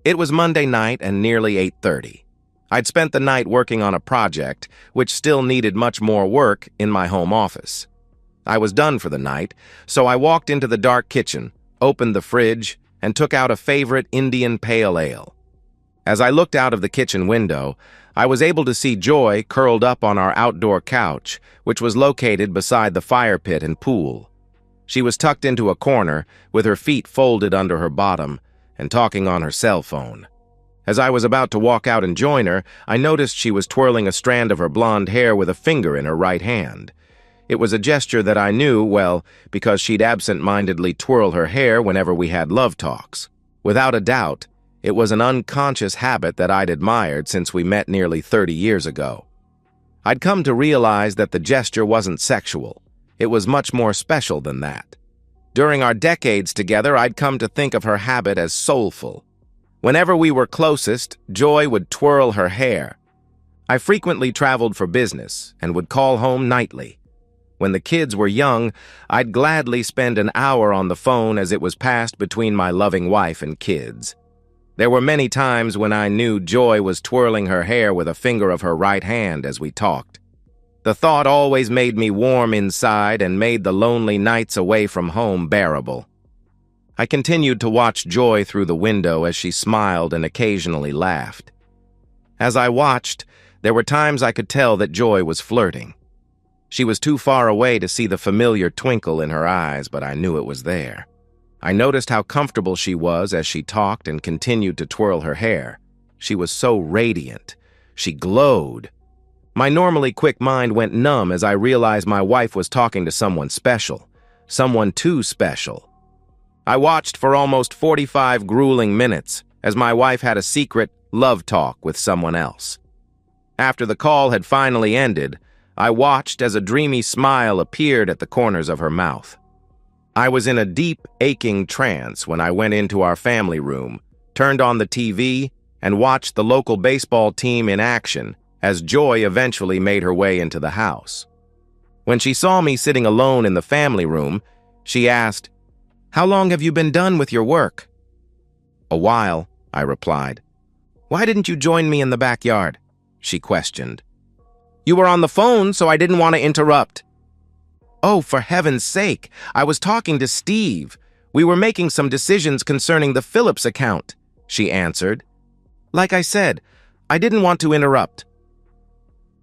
It was Monday night and nearly 8:30. I'd spent the night working on a project, which still needed much more work, in my home office. I was done for the night, so I walked into the dark kitchen, opened the fridge, and took out a favorite Indian pale ale. As I looked out of the kitchen window, I was able to see Joy curled up on our outdoor couch, which was located beside the fire pit and pool. She was tucked into a corner, with her feet folded under her bottom, and talking on her cell phone. As I was about to walk out and join her, I noticed she was twirling a strand of her blonde hair with a finger in her right hand. It was a gesture that I knew, well, because she'd absent-mindedly twirl her hair whenever we had love talks. Without a doubt, it was an unconscious habit that I'd admired since we met nearly 30 years ago. I'd come to realize that the gesture wasn't sexual. It was much more special than that. During our decades together, I'd come to think of her habit as soulful. Whenever we were closest, Joy would twirl her hair. I frequently traveled for business and would call home nightly. When the kids were young, I'd gladly spend an hour on the phone as it was passed between my loving wife and kids. There were many times when I knew Joy was twirling her hair with a finger of her right hand as we talked. The thought always made me warm inside and made the lonely nights away from home bearable. I continued to watch Joy through the window as she smiled and occasionally laughed. As I watched, there were times I could tell that Joy was flirting. She was too far away to see the familiar twinkle in her eyes, but I knew it was there. I noticed how comfortable she was as she talked and continued to twirl her hair. She was so radiant. She glowed. My normally quick mind went numb as I realized my wife was talking to someone special. Someone too special. I watched for almost 45 grueling minutes as my wife had a secret love talk with someone else. After the call had finally ended, I watched as a dreamy smile appeared at the corners of her mouth. I was in a deep, aching trance when I went into our family room, turned on the TV, and watched the local baseball team in action as Joy eventually made her way into the house. When she saw me sitting alone in the family room, she asked, "How long have you been done with your work?" "A while," I replied. "Why didn't you join me in the backyard?" she questioned. "You were on the phone, so I didn't want to interrupt." "Oh, for heaven's sake, I was talking to Steve. We were making some decisions concerning the Phillips account," she answered. "Like I said, I didn't want to interrupt."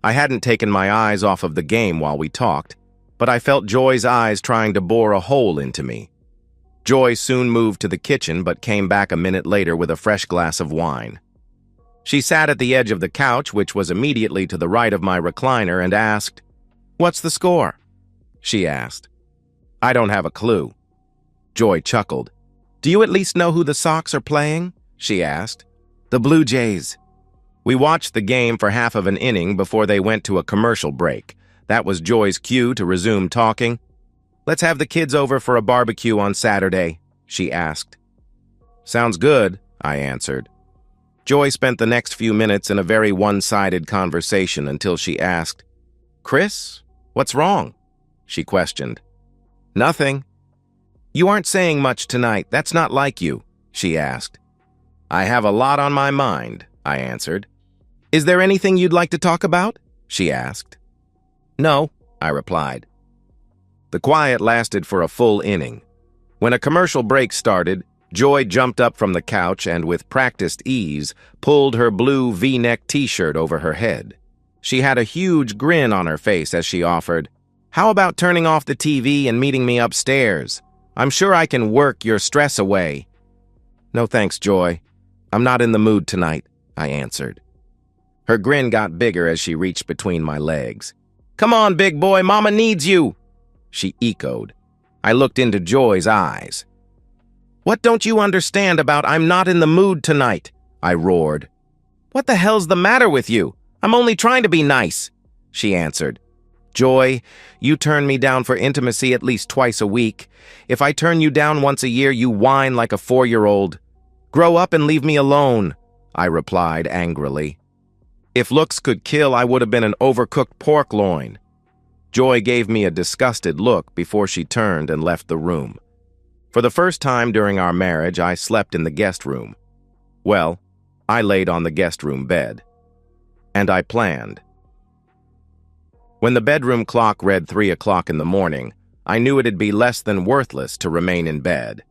I hadn't taken my eyes off of the game while we talked, but I felt Joy's eyes trying to bore a hole into me. Joy soon moved to the kitchen but came back a minute later with a fresh glass of wine. She sat at the edge of the couch, which was immediately to the right of my recliner, and asked, "What's the score?" she asked. "I don't have a clue." Joy chuckled. "Do you at least know who the Sox are playing?" she asked. "The Blue Jays." We watched the game for half of an inning before they went to a commercial break. That was Joy's cue to resume talking. "Let's have the kids over for a barbecue on Saturday," she asked. "Sounds good," I answered. Joy spent the next few minutes in a very one-sided conversation until she asked, "Chris, what's wrong?" she questioned. "Nothing." "You aren't saying much tonight. That's not like you," she asked. "I have a lot on my mind," I answered. "Is there anything you'd like to talk about?" she asked. "No," I replied. The quiet lasted for a full inning. When a commercial break started, Joy jumped up from the couch and, with practiced ease, pulled her blue V-neck t-shirt over her head. She had a huge grin on her face as she offered, "How about turning off the TV and meeting me upstairs? I'm sure I can work your stress away." "No thanks, Joy. I'm not in the mood tonight," I answered. Her grin got bigger as she reached between my legs. "Come on, big boy, Mama needs you," she echoed. I looked into Joy's eyes. "What don't you understand about I'm not in the mood tonight?" I roared. "What the hell's the matter with you? I'm only trying to be nice," she answered. "Joy, you turn me down for intimacy at least twice a week. If I turn you down once a year, you whine like a 4-year-old. Grow up and leave me alone," I replied angrily. If looks could kill, I would have been an overcooked pork loin. Joy gave me a disgusted look before she turned and left the room. For the first time during our marriage, I slept in the guest room. Well, I laid on the guest room bed. And I planned. When the bedroom clock read 3 o'clock in the morning, I knew it'd be less than worthless to remain in bed.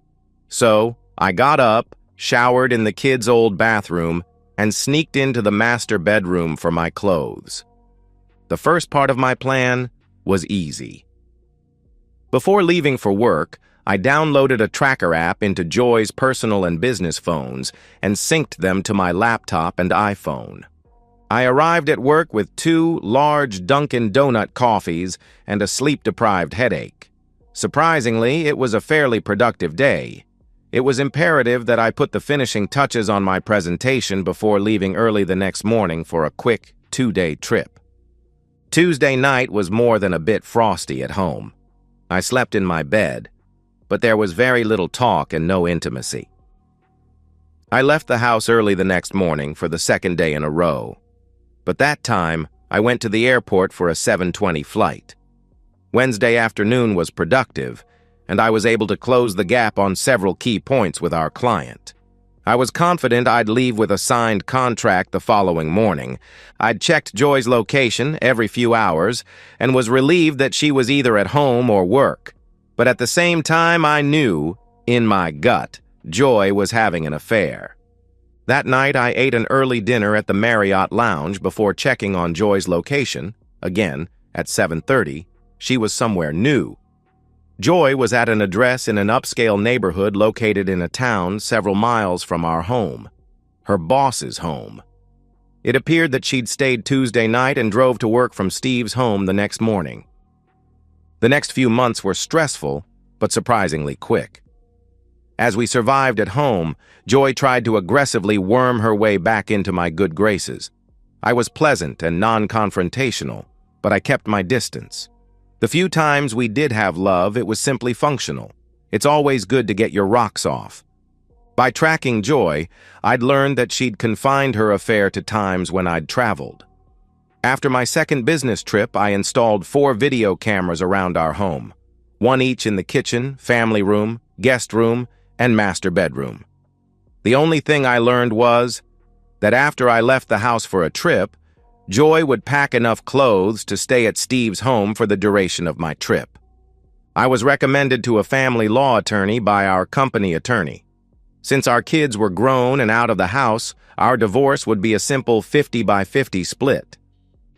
So, I got up, showered in the kids' old bathroom, and sneaked into the master bedroom for my clothes. The first part of my plan was easy. Before leaving for work, I downloaded a tracker app into Joy's personal and business phones and synced them to my laptop and iPhone. I arrived at work with 2 large Dunkin' Donut coffees and a sleep-deprived headache. Surprisingly, it was a fairly productive day. It was imperative that I put the finishing touches on my presentation before leaving early the next morning for a quick 2-day trip. Tuesday night was more than a bit frosty at home. I slept in my bed, but there was very little talk and no intimacy. I left the house early the next morning for the second day in a row. But that time, I went to the airport for a 7:20 flight. Wednesday afternoon was productive, and I was able to close the gap on several key points with our client. I was confident I'd leave with a signed contract the following morning. I'd checked Joy's location every few hours and was relieved that she was either at home or work. But at the same time, I knew, in my gut, Joy was having an affair. That night, I ate an early dinner at the Marriott Lounge before checking on Joy's location. Again, at 7:30, she was somewhere new. Joy was at an address in an upscale neighborhood located in a town several miles from our home, her boss's home. It appeared that she'd stayed Tuesday night and drove to work from Steve's home the next morning. The next few months were stressful, but surprisingly quick. As we survived at home, Joy tried to aggressively worm her way back into my good graces. I was pleasant and non-confrontational, but I kept my distance. The few times we did have love, it was simply functional. It's always good to get your rocks off. By tracking Joy, I'd learned that she'd confined her affair to times when I'd traveled. After my second business trip, I installed 4 video cameras around our home, 1 each in the kitchen, family room, guest room, and master bedroom. The only thing I learned was that after I left the house for a trip, Joy would pack enough clothes to stay at Steve's home for the duration of my trip. I was recommended to a family law attorney by our company attorney. Since our kids were grown and out of the house, our divorce would be a simple 50-by-50 split.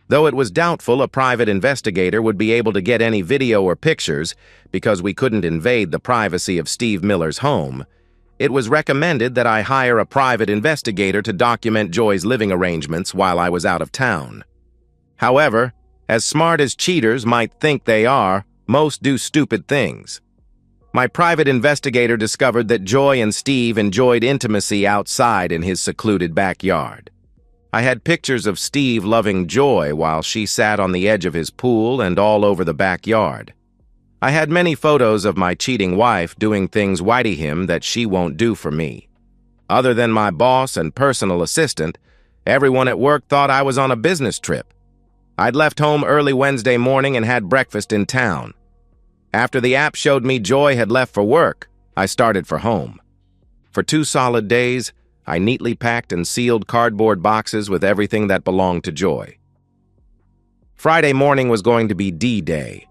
Though it was doubtful a private investigator would be able to get any video or pictures because we couldn't invade the privacy of Steve Miller's home, it was recommended that I hire a private investigator to document Joy's living arrangements while I was out of town. However, as smart as cheaters might think they are, most do stupid things. My private investigator discovered that Joy and Steve enjoyed intimacy outside in his secluded backyard. I had pictures of Steve loving Joy while she sat on the edge of his pool and all over the backyard. I had many photos of my cheating wife doing things whitey him that she won't do for me. Other than my boss and personal assistant, everyone at work thought I was on a business trip. I'd left home early Wednesday morning and had breakfast in town. After the app showed me Joy had left for work, I started for home. For 2 solid days, I neatly packed and sealed cardboard boxes with everything that belonged to Joy. Friday morning was going to be D-Day,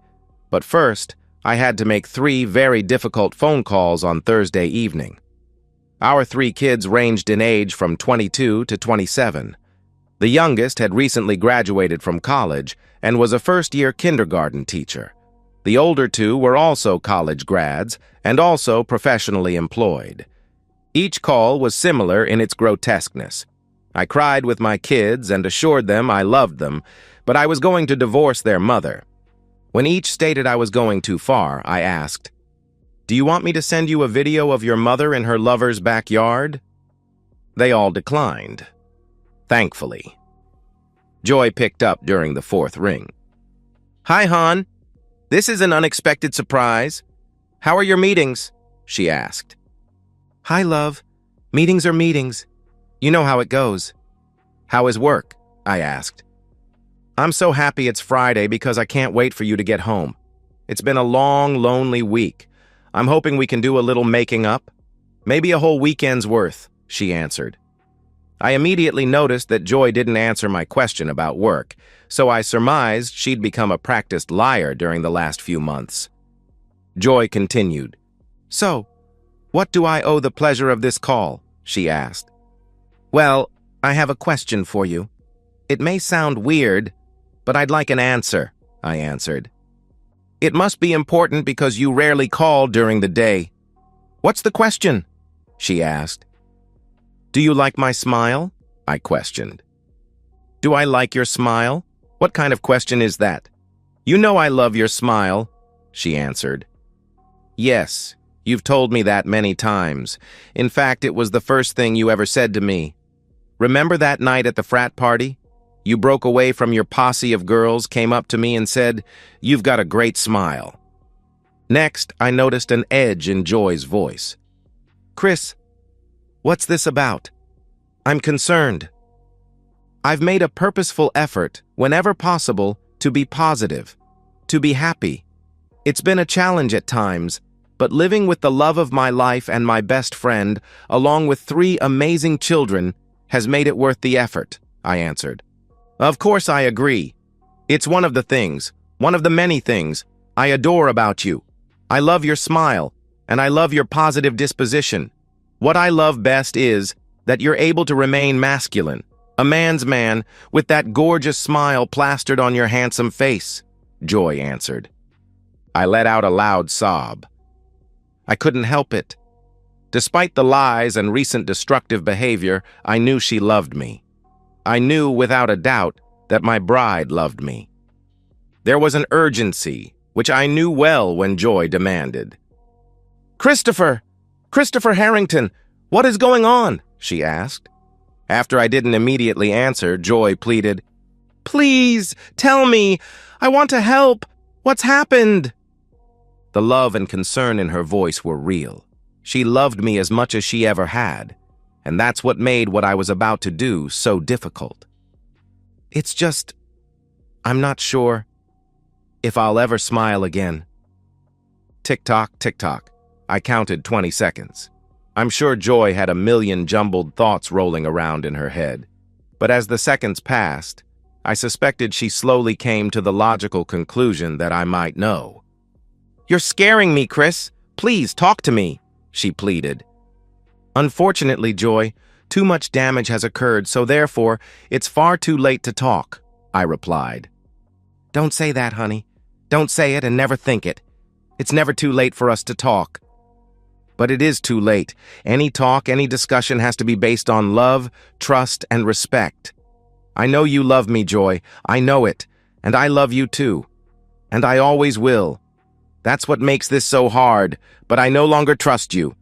but first, I had to make 3 very difficult phone calls on Thursday evening. Our 3 kids ranged in age from 22 to 27. The youngest had recently graduated from college and was a first-year kindergarten teacher. The older 2 were also college grads and also professionally employed. Each call was similar in its grotesqueness. I cried with my kids and assured them I loved them, but I was going to divorce their mother. When each stated I was going too far, I asked, "Do you want me to send you a video of your mother in her lover's backyard?" They all declined. Thankfully. Joy picked up during the 4th ring. "Hi, hon. This is an unexpected surprise. How are your meetings?" she asked. "Hi, love. Meetings are meetings. You know how it goes." "How is work?" I asked. "I'm so happy it's Friday because I can't wait for you to get home. It's been a long, lonely week. I'm hoping we can do a little making up. Maybe a whole weekend's worth," she answered. I immediately noticed that Joy didn't answer my question about work, so I surmised she'd become a practiced liar during the last few months. Joy continued. "So, what do I owe the pleasure of this call?" she asked. "Well, I have a question for you. It may sound weird, but I'd like an answer," I answered. "It must be important because you rarely call during the day." "What's the question?" she asked. "Do you like my smile?" I questioned. "Do I like your smile? What kind of question is that?" "You know I love your smile," she answered. "Yes, you've told me that many times. In fact, it was the first thing you ever said to me. Remember that night at the frat party? You broke away from your posse of girls, came up to me and said, 'You've got a great smile.'" Next, I noticed an edge in Joy's voice. "Chris, what's this about? I'm concerned. I've made a purposeful effort, whenever possible, to be positive, to be happy. It's been a challenge at times, but living with the love of my life and my best friend, along with 3 amazing children, has made it worth the effort," I answered. "Of course I agree. It's one of the many things I adore about you. I love your smile, and I love your positive disposition. What I love best is that you're able to remain masculine, a man's man, with that gorgeous smile plastered on your handsome face," Joy answered. I let out a loud sob. I couldn't help it. Despite the lies and recent destructive behavior, I knew she loved me. I knew without a doubt that my bride loved me. There was an urgency, which I knew well when Joy demanded. Christopher Harrington, what is going on?" she asked. After I didn't immediately answer, Joy pleaded, "Please, tell me. I want to help. What's happened?" The love and concern in her voice were real. She loved me as much as she ever had, and that's what made what I was about to do so difficult. "It's just, I'm not sure if I'll ever smile again." Tick-tock, tick-tock. I counted 20 seconds. I'm sure Joy had a million jumbled thoughts rolling around in her head. But as the seconds passed, I suspected she slowly came to the logical conclusion that I might know. "You're scaring me, Chris. Please, talk to me," she pleaded. "Unfortunately, Joy, too much damage has occurred, so therefore, it's far too late to talk," I replied. "Don't say that, honey. Don't say it and never think it. It's never too late for us to talk." "But it is too late. Any talk, any discussion has to be based on love, trust, and respect. I know you love me, Joy. I know it. And I love you too. And I always will. That's what makes this so hard, but I no longer trust you.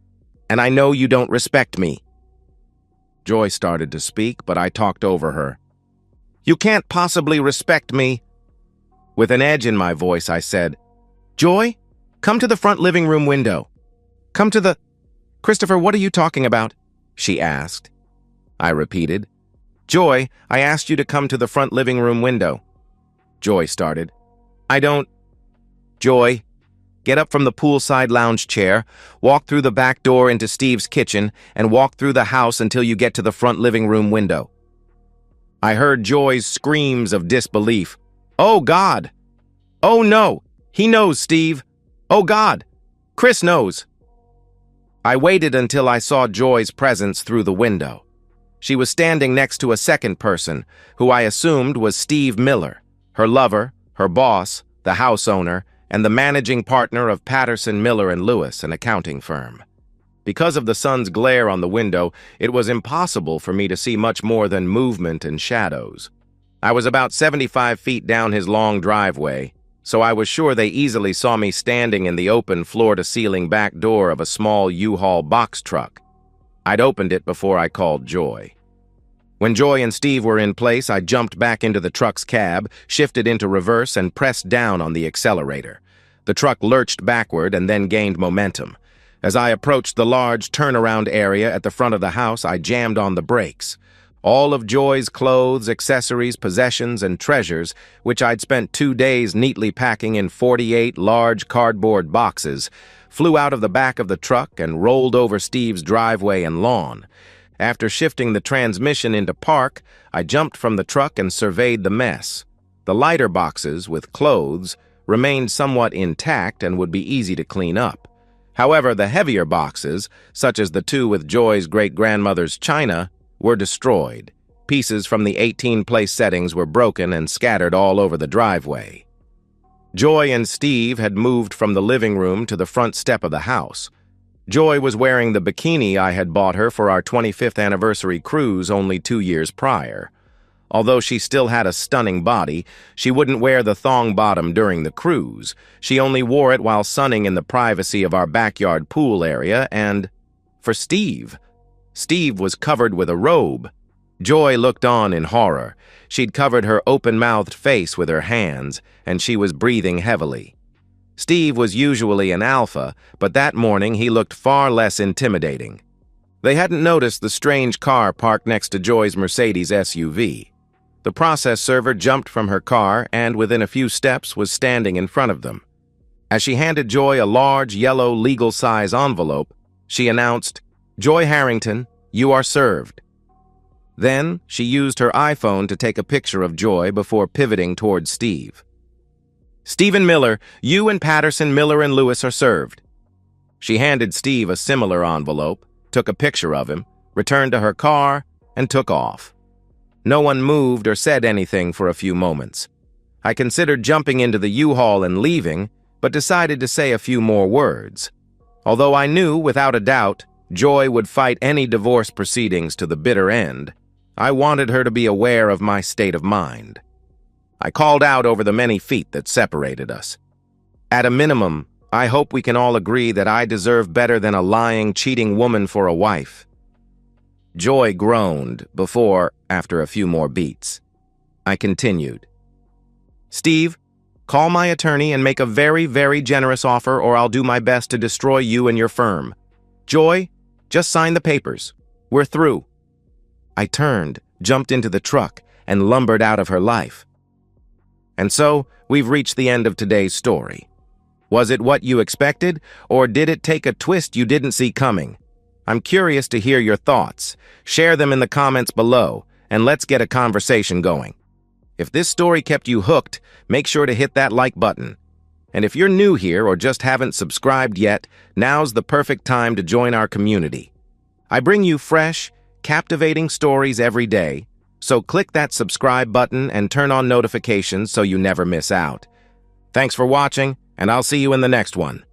And I know you don't respect me." Joy started to speak, but I talked over her. "You can't possibly respect me." With an edge in my voice, I said, "Joy, come to the front living room window. Come to the—" "Christopher, what are you talking about?" she asked. I repeated, "Joy, I asked you to come to the front living room window." Joy started. "I don't—" "Joy, get up from the poolside lounge chair, walk through the back door into Steve's kitchen, and walk through the house until you get to the front living room window." I heard Joy's screams of disbelief. "Oh, God! Oh, no! He knows, Steve! Oh, God! Chris knows!" I waited until I saw Joy's presence through the window. She was standing next to a second person, who I assumed was Steve Miller, her lover, her boss, the house owner, and the managing partner of Patterson, Miller & Lewis, an accounting firm. Because of the sun's glare on the window, it was impossible for me to see much more than movement and shadows. I was about 75 feet down his long driveway, so I was sure they easily saw me standing in the open floor-to-ceiling back door of a small U-Haul box truck. I'd opened it before I called Joy. When Joy and Steve were in place, I jumped back into the truck's cab, shifted into reverse, and pressed down on the accelerator. The truck lurched backward and then gained momentum. As I approached the large turnaround area at the front of the house, I jammed on the brakes. All of Joy's clothes, accessories, possessions, and treasures, which I'd spent 2 days neatly packing in 48 large cardboard boxes, flew out of the back of the truck and rolled over Steve's driveway and lawn. After shifting the transmission into park, I jumped from the truck and surveyed the mess. The lighter boxes, with clothes, remained somewhat intact and would be easy to clean up. However, the heavier boxes, such as the two with Joy's great-grandmother's china, were destroyed. Pieces from the 18-place settings were broken and scattered all over the driveway. Joy and Steve had moved from the living room to the front step of the house. Joy was wearing the bikini I had bought her for our 25th anniversary cruise only 2 years prior. Although she still had a stunning body, she wouldn't wear the thong bottom during the cruise. She only wore it while sunning in the privacy of our backyard pool area, and for Steve was covered with a robe. Joy looked on in horror. She'd covered her open-mouthed face with her hands, and she was breathing heavily. Steve was usually an alpha, but that morning he looked far less intimidating. They hadn't noticed the strange car parked next to Joy's Mercedes SUV. The process server jumped from her car and, within a few steps, was standing in front of them. As she handed Joy a large, yellow, legal-size envelope, she announced, "Joy Harrington, you are served." Then, she used her iPhone to take a picture of Joy before pivoting towards Steve. "Stephen Miller, you and Patterson, Miller, and Lewis are served." She handed Steve a similar envelope, took a picture of him, returned to her car, and took off. No one moved or said anything for a few moments. I considered jumping into the U-Haul and leaving, but decided to say a few more words. Although I knew, without a doubt, Joy would fight any divorce proceedings to the bitter end, I wanted her to be aware of my state of mind. I called out over the many feet that separated us. At a minimum, I hope we can all agree that I deserve better than a lying, cheating woman for a wife. Joy groaned before, after a few more beats, I continued. "Steve, call my attorney and make a very, very generous offer, or I'll do my best to destroy you and your firm. Joy, just sign the papers. We're through." I turned, jumped into the truck, and lumbered out of her life. And so, we've reached the end of today's story. Was it what you expected, or did it take a twist you didn't see coming? I'm curious to hear your thoughts. Share them in the comments below, and let's get a conversation going. If this story kept you hooked, make sure to hit that like button. And if you're new here or just haven't subscribed yet, now's the perfect time to join our community. I bring you fresh, captivating stories every day, so click that subscribe button and turn on notifications so you never miss out. Thanks for watching, and I'll see you in the next one.